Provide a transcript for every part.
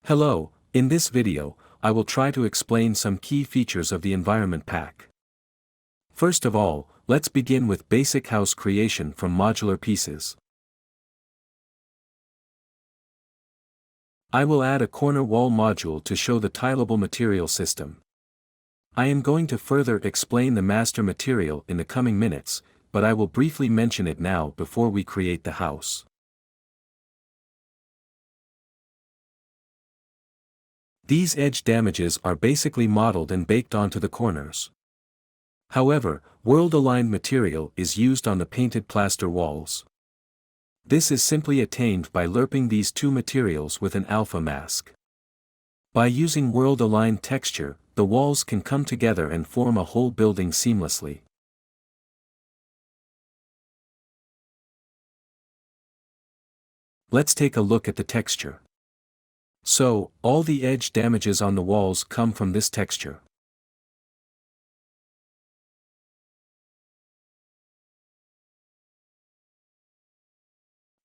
Hello, in this video, I will try to explain some key features of the environment pack. First of all, let's begin with basic house creation from modular pieces. I will add a corner wall module to show the tileable material system. I am going to further explain the master material in the coming minutes, but I will briefly mention it now before we create the house. These edge damages are basically modeled and baked onto the corners. However, world-aligned material is used on the painted plaster walls. This is simply attained by lerping these two materials with an alpha mask. By using world-aligned texture, the walls can come together and form a whole building seamlessly. Let's take a look at the texture. So, all the edge damages on the walls come from this texture.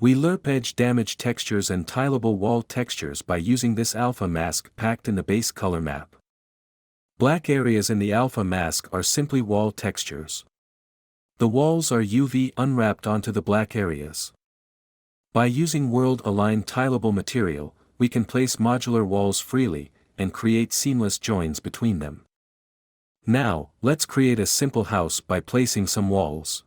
We lerp edge damage textures and tileable wall textures by using this alpha mask packed in the base color map. Black areas in the alpha mask are simply wall textures. The walls are UV unwrapped onto the black areas. By using world-aligned tileable material, we can place modular walls freely, and create seamless joins between them. Now, let's create a simple house by placing some walls.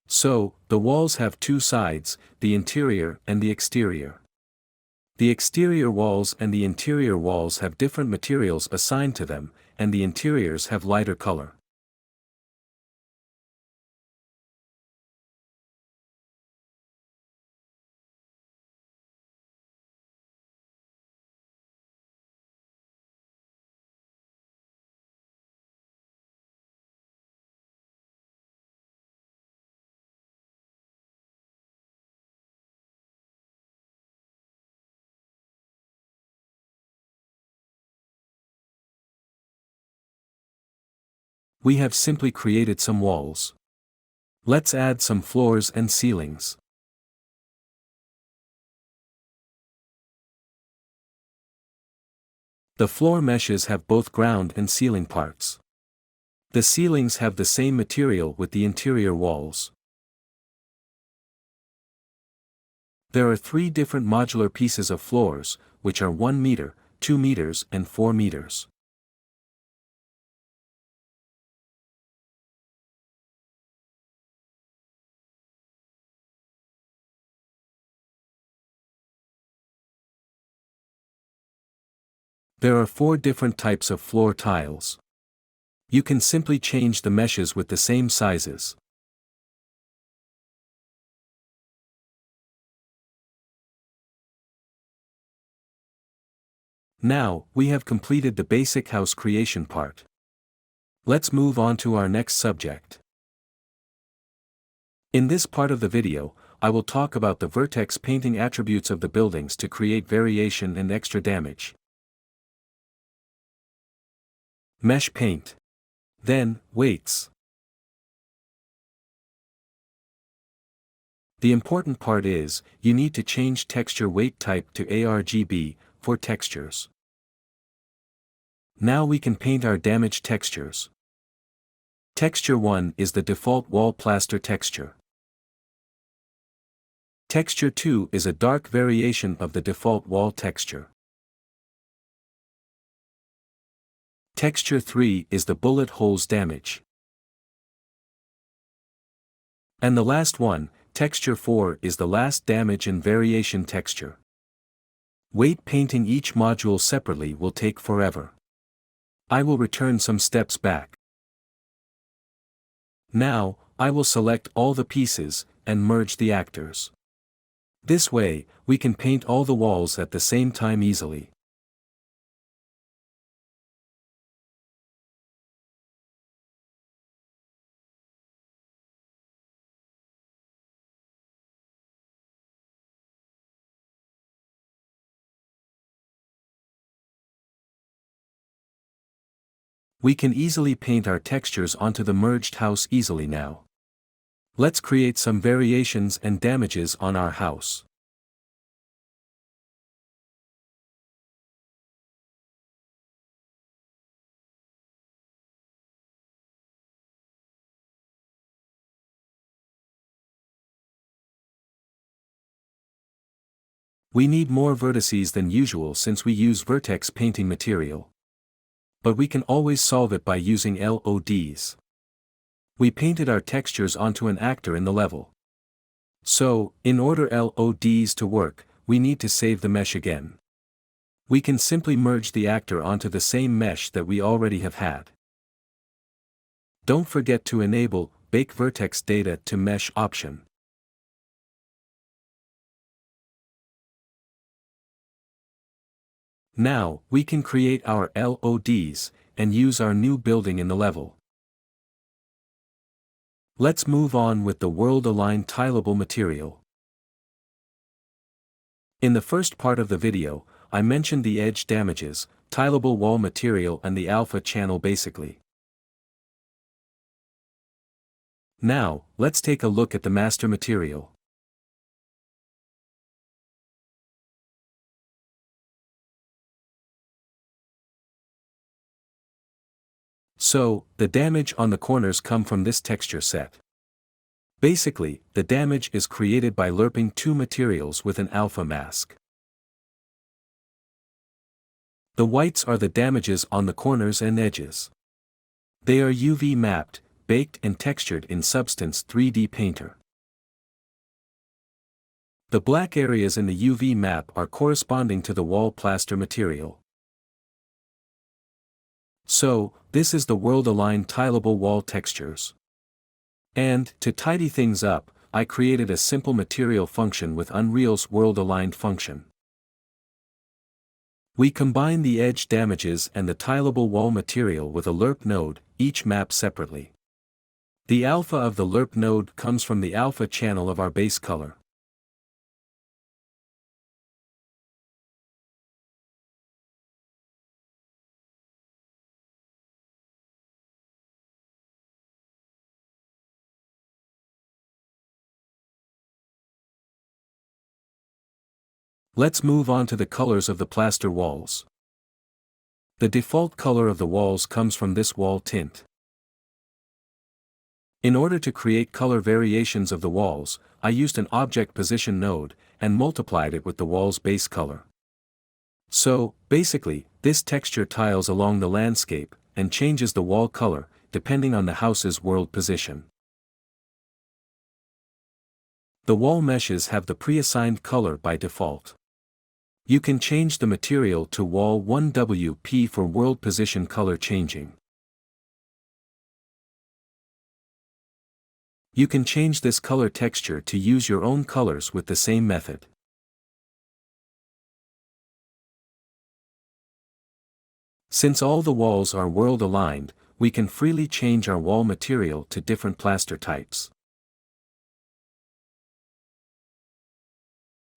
So, the walls have two sides, the interior and the exterior. The exterior walls and the interior walls have different materials assigned to them, and the interiors have lighter color. We have simply created some walls. Let's add some floors and ceilings. The floor meshes have both ground and ceiling parts. The ceilings have the same material with the interior walls. There are 3 different modular pieces of floors, which are 1 meter, 2 meters and 4 meters. There are 4 different types of floor tiles. You can simply change the meshes with the same sizes. Now, we have completed the basic house creation part. Let's move on to our next subject. In this part of the video, I will talk about the vertex painting attributes of the buildings to create variation and extra damage. Mesh paint. Then, weights. The important part is, you need to change texture weight type to ARGB, for textures. Now we can paint our damaged textures. Texture 1 is the default wall plaster texture. Texture 2 is a dark variation of the default wall texture. Texture 3 is the bullet holes damage. And the last one, texture 4 is the last damage and variation texture. Weight painting each module separately will take forever. I will return some steps back. Now, I will select all the pieces, and merge the actors. This way, we can paint all the walls at the same time easily. We can easily paint our textures onto the merged house easily now. Let's create some variations and damages on our house. We need more vertices than usual since we use vertex painting material. But we can always solve it by using LODs. We painted our textures onto an actor in the level. So, in order LODs to work, we need to save the mesh again. We can simply merge the actor onto the same mesh that we already have had. Don't forget to enable Bake Vertex Data to Mesh option. Now, we can create our LODs, and use our new building in the level. Let's move on with the world-aligned tileable material. In the first part of the video, I mentioned the edge damages, tileable wall material and the alpha channel basically. Now, let's take a look at the master material. So, the damage on the corners come from this texture set. Basically, the damage is created by lerping two materials with an alpha mask. The whites are the damages on the corners and edges. They are UV mapped, baked and textured in Substance 3D Painter. The black areas in the UV map are corresponding to the wall plaster material. So, this is the world-aligned tileable wall textures. And, to tidy things up, I created a simple material function with Unreal's world-aligned function. We combine the edge damages and the tileable wall material with a lerp node, each mapped separately. The alpha of the lerp node comes from the alpha channel of our base color. Let's move on to the colors of the plaster walls. The default color of the walls comes from this wall tint. In order to create color variations of the walls, I used an object position node, and multiplied it with the wall's base color. So, basically, this texture tiles along the landscape, and changes the wall color, depending on the house's world position. The wall meshes have the pre-assigned color by default. You can change the material to wall 1WP for world position color changing. You can change this color texture to use your own colors with the same method. Since all the walls are world aligned, we can freely change our wall material to different plaster types.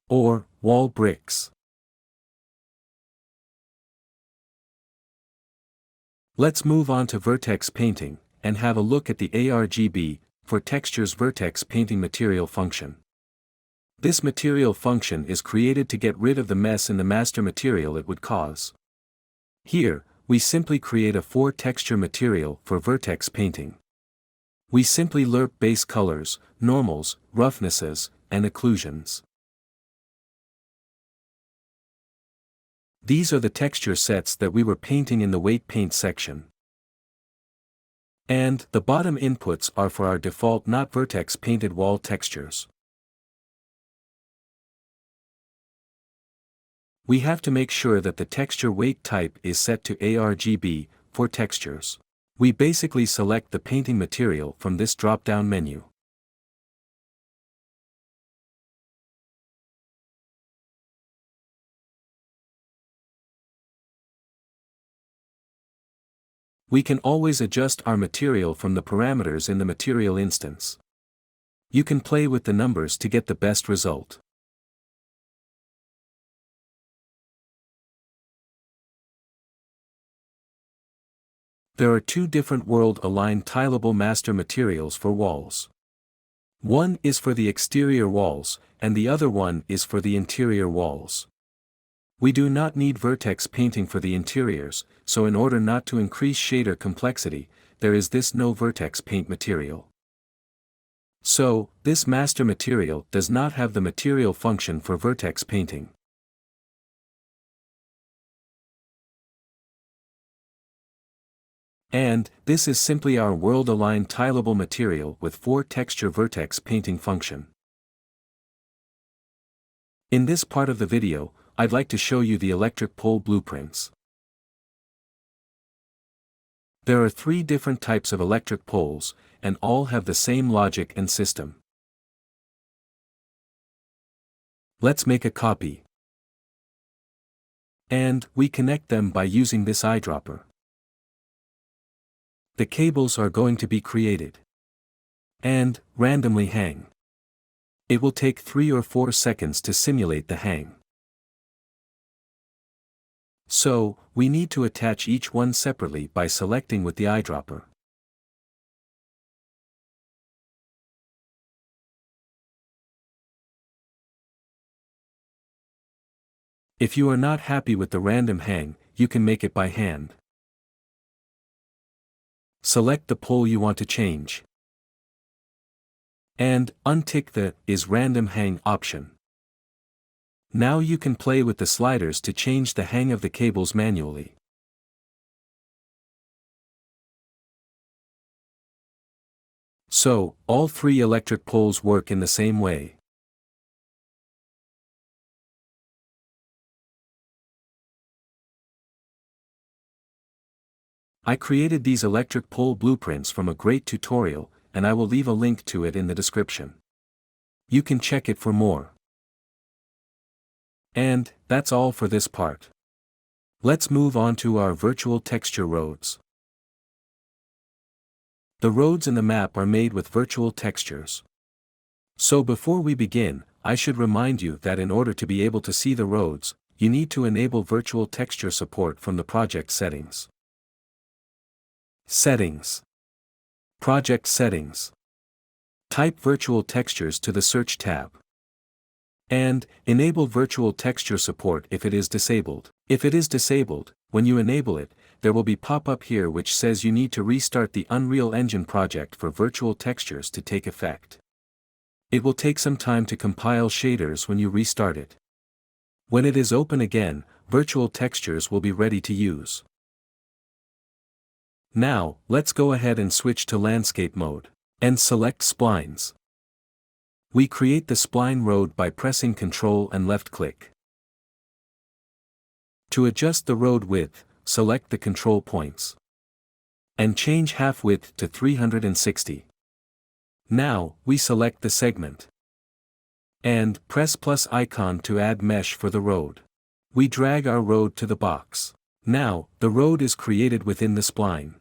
Or, wall bricks. Let's move on to vertex painting, and have a look at the ARGB, for textures vertex painting material function. This material function is created to get rid of the mess in the master material it would cause. Here, we simply create a 4-texture material for vertex painting. We simply lerp base colors, normals, roughnesses, and occlusions. These are the texture sets that we were painting in the weight paint section. And the bottom inputs are for our default not vertex painted wall textures. We have to make sure that the texture weight type is set to ARGB for textures. We basically select the painting material from this drop-down menu. We can always adjust our material from the parameters in the material instance. You can play with the numbers to get the best result. There are two different world-aligned tileable master materials for walls. One is for the exterior walls, and the other one is for the interior walls. We do not need vertex painting for the interiors, so in order not to increase shader complexity, there is this no vertex paint material. So, this master material does not have the material function for vertex painting. And, this is simply our world-aligned tileable material with 4 texture vertex painting function. In this part of the video, I'd like to show you the electric pole blueprints. There are 3 different types of electric poles, and all have the same logic and system. Let's make a copy. And, we connect them by using this eyedropper. The cables are going to be created. And, randomly hang. It will take 3 or 4 seconds to simulate the hang. So, we need to attach each one separately by selecting with the eyedropper. If you are not happy with the random hang, you can make it by hand. Select the pole you want to change. And, untick the Is Random Hang option. Now you can play with the sliders to change the hang of the cables manually. So, all 3 electric poles work in the same way. I created these electric pole blueprints from a great tutorial, and I will leave a link to it in the description. You can check it for more. And, that's all for this part. Let's move on to our virtual texture roads. The roads in the map are made with virtual textures. So before we begin, I should remind you that in order to be able to see the roads, you need to enable virtual texture support from the project settings. Settings. Project Settings. Type Virtual Textures to the Search tab. And, enable virtual texture support if it is disabled. If it is disabled, when you enable it, there will be pop-up here which says you need to restart the Unreal Engine project for virtual textures to take effect. It will take some time to compile shaders when you restart it. When it is open again, virtual textures will be ready to use. Now, let's go ahead and switch to landscape mode, and select splines. We create the spline road by pressing Ctrl and left-click. To adjust the road width, select the control points. And change half width to 360. Now, we select the segment. And press plus icon to add mesh for the road. We drag our road to the box. Now, the road is created within the spline.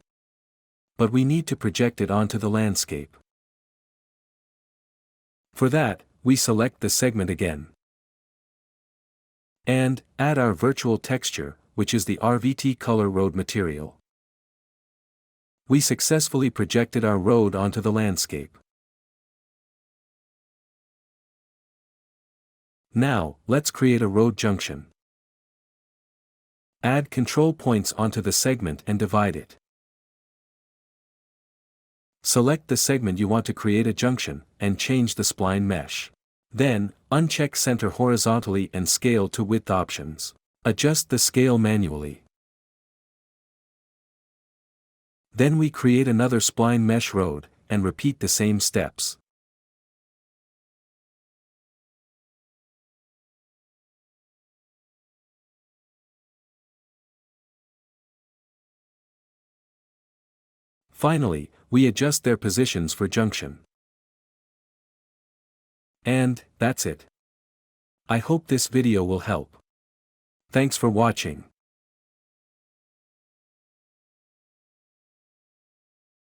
But we need to project it onto the landscape. For that, we select the segment again. And, add our virtual texture, which is the RVT color road material. We successfully projected our road onto the landscape. Now, let's create a road junction. Add control points onto the segment and divide it. Select the segment you want to create a junction, and change the spline mesh. Then, uncheck center horizontally and scale to width options. Adjust the scale manually. Then we create another spline mesh road, and repeat the same steps. Finally, we adjust their positions for junction. And, that's it. I hope this video will help. Thanks for watching.